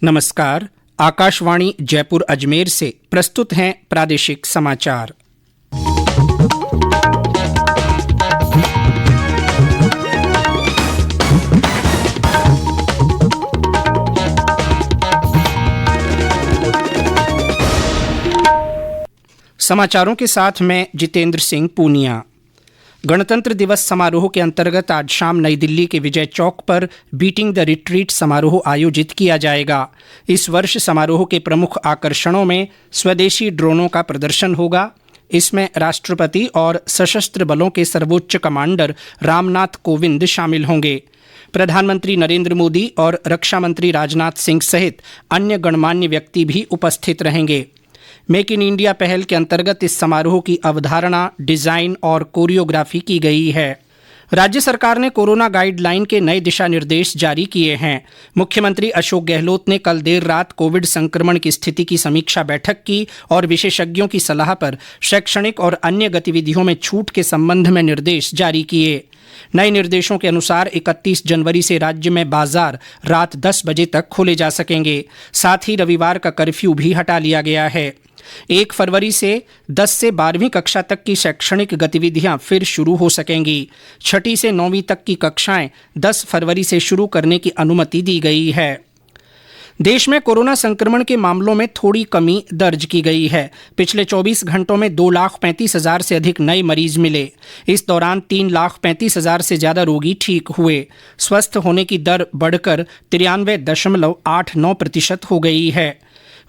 नमस्कार। आकाशवाणी जयपुर अजमेर से प्रस्तुत हैं प्रादेशिक समाचार। समाचारों के साथ मैं जितेंद्र सिंह पूनिया। गणतंत्र दिवस समारोह के अंतर्गत आज शाम नई दिल्ली के विजय चौक पर बीटिंग द रिट्रीट समारोह आयोजित किया जाएगा। इस वर्ष समारोह के प्रमुख आकर्षणों में स्वदेशी ड्रोनों का प्रदर्शन होगा। इसमें राष्ट्रपति और सशस्त्र बलों के सर्वोच्च कमांडर रामनाथ कोविंद शामिल होंगे। प्रधानमंत्री नरेंद्र मोदी और रक्षा मंत्री राजनाथ सिंह सहित अन्य गणमान्य व्यक्ति भी उपस्थित रहेंगे। मेक इन इंडिया पहल के अंतर्गत इस समारोह की अवधारणा, डिजाइन और कोरियोग्राफी की गई है। राज्य सरकार ने कोरोना गाइडलाइन के नए दिशा निर्देश जारी किए हैं। मुख्यमंत्री अशोक गहलोत ने कल देर रात कोविड संक्रमण की स्थिति की समीक्षा बैठक की और विशेषज्ञों की सलाह पर शैक्षणिक और अन्य गतिविधियों में छूट के संबंध में निर्देश जारी किए। नए निर्देशों के अनुसार 31 जनवरी से राज्य में बाजार रात 10 बजे तक खोले जा सकेंगे। साथ ही रविवार का कर्फ्यू भी हटा लिया गया है। 1 फरवरी से 10 से 12वीं कक्षा तक की शैक्षणिक गतिविधियां फिर शुरू हो सकेंगी। 6ठी से 9वीं तक की कक्षाएं 10 फरवरी से शुरू करने की अनुमति दी गई है। देश में कोरोना संक्रमण के मामलों में थोड़ी कमी दर्ज की गई है। पिछले 24 घंटों में 2,35,000 से अधिक नए मरीज मिले। इस दौरान 3,35,000 से ज़्यादा रोगी ठीक हुए। स्वस्थ होने की दर बढ़कर 93.89% हो गई है।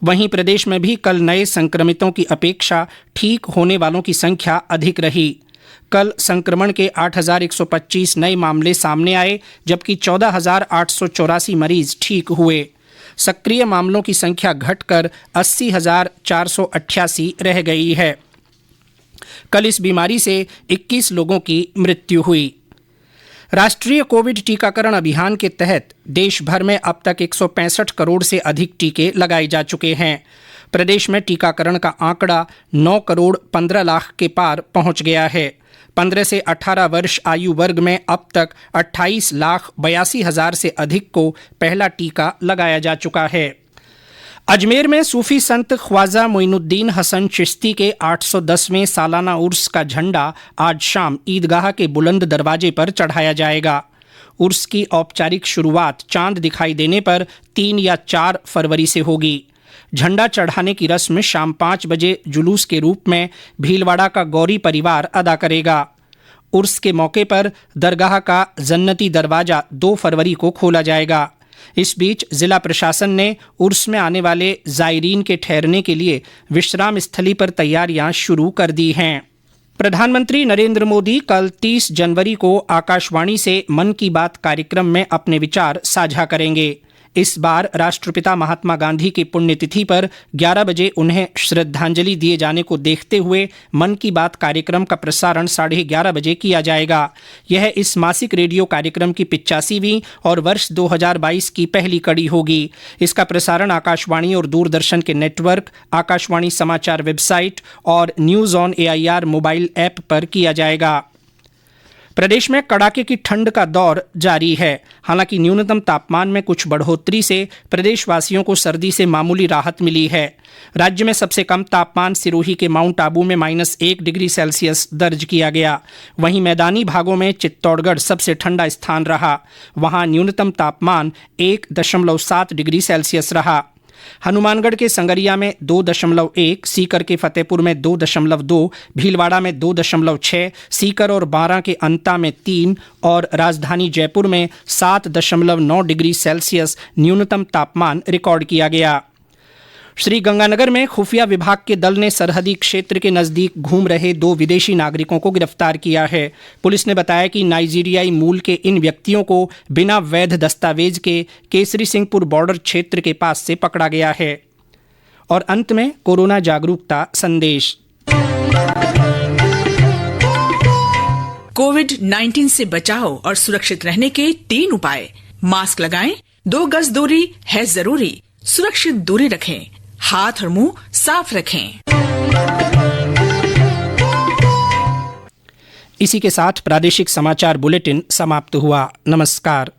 वहीं प्रदेश में भी कल नए संक्रमितों की अपेक्षा ठीक होने वालों की संख्या अधिक रही। कल संक्रमण के 8,125 नए मामले सामने आए, जबकि 14,884 मरीज ठीक हुए। सक्रिय मामलों की संख्या घटकर 80,488 रह गई है। कल इस बीमारी से 21 लोगों की मृत्यु हुई। राष्ट्रीय कोविड टीकाकरण अभियान के तहत देश भर में अब तक 165 करोड़ से अधिक टीके लगाए जा चुके हैं। प्रदेश में टीकाकरण का आंकड़ा 9 करोड़ 15 लाख के पार पहुंच गया है। 15 से 18 वर्ष आयु वर्ग में अब तक 28,82,000 से अधिक को पहला टीका लगाया जा चुका है। अजमेर में सूफी संत ख्वाजा मोइनुद्दीन हसन चिश्ती के 810वें सालाना उर्स का झंडा आज शाम ईदगाह के बुलंद दरवाजे पर चढ़ाया जाएगा। उर्स की औपचारिक शुरुआत चांद दिखाई देने पर 3 या 4 फरवरी से होगी। झंडा चढ़ाने की रस्म शाम 5 बजे जुलूस के रूप में भीलवाड़ा का गौरी परिवार अदा करेगा। उर्स के मौके पर दरगाह का जन्नती दरवाजा 2 फरवरी को खोला जाएगा। इस बीच जिला प्रशासन ने उर्स में आने वाले जायरीन के ठहरने के लिए विश्राम स्थली पर तैयारियां शुरू कर दी हैं। प्रधानमंत्री नरेंद्र मोदी कल 30 जनवरी को आकाशवाणी से मन की बात कार्यक्रम में अपने विचार साझा करेंगे। इस बार राष्ट्रपिता महात्मा गांधी की पुण्यतिथि पर 11 बजे उन्हें श्रद्धांजलि दिए जाने को देखते हुए मन की बात कार्यक्रम का प्रसारण 11:30 बजे किया जाएगा। यह इस मासिक रेडियो कार्यक्रम की 85वीं और वर्ष 2022 की पहली कड़ी होगी। इसका प्रसारण आकाशवाणी और दूरदर्शन के नेटवर्क, आकाशवाणी समाचार वेबसाइट और news on AIR mobile app पर किया जाएगा। प्रदेश में कड़ाके की ठंड का दौर जारी है। हालांकि न्यूनतम तापमान में कुछ बढ़ोतरी से प्रदेशवासियों को सर्दी से मामूली राहत मिली है। राज्य में सबसे कम तापमान सिरोही के माउंट आबू में -1 डिग्री सेल्सियस दर्ज किया गया। वहीं मैदानी भागों में चित्तौड़गढ़ सबसे ठंडा स्थान रहा। वहां न्यूनतम तापमान 1.7 डिग्री सेल्सियस रहा। हनुमानगढ़ के संगरिया में 2.1, सीकर के फतेहपुर में 2.2, भीलवाड़ा में 2.6, सीकर और बारां के अंता में 3 और राजधानी जयपुर में 7.9 डिग्री सेल्सियस न्यूनतम तापमान रिकॉर्ड किया गया। श्रीगंगानगर में खुफिया विभाग के दल ने सरहदी क्षेत्र के नज़दीक घूम रहे 2 विदेशी नागरिकों को गिरफ्तार किया है। पुलिस ने बताया कि नाइजीरियाई मूल के इन व्यक्तियों को बिना वैध दस्तावेज के केसरी सिंहपुर बॉर्डर क्षेत्र के पास से पकड़ा गया है। और अंत में कोरोना जागरूकता संदेश। कोविड-19 से बचाव और सुरक्षित रहने के 3 उपाय। मास्क लगाएं, 2 गज दूरी है जरूरी, सुरक्षित दूरी रखें, हाथ और मुंह साफ रखें। इसी के साथ प्रादेशिक समाचार बुलेटिन समाप्त हुआ। नमस्कार।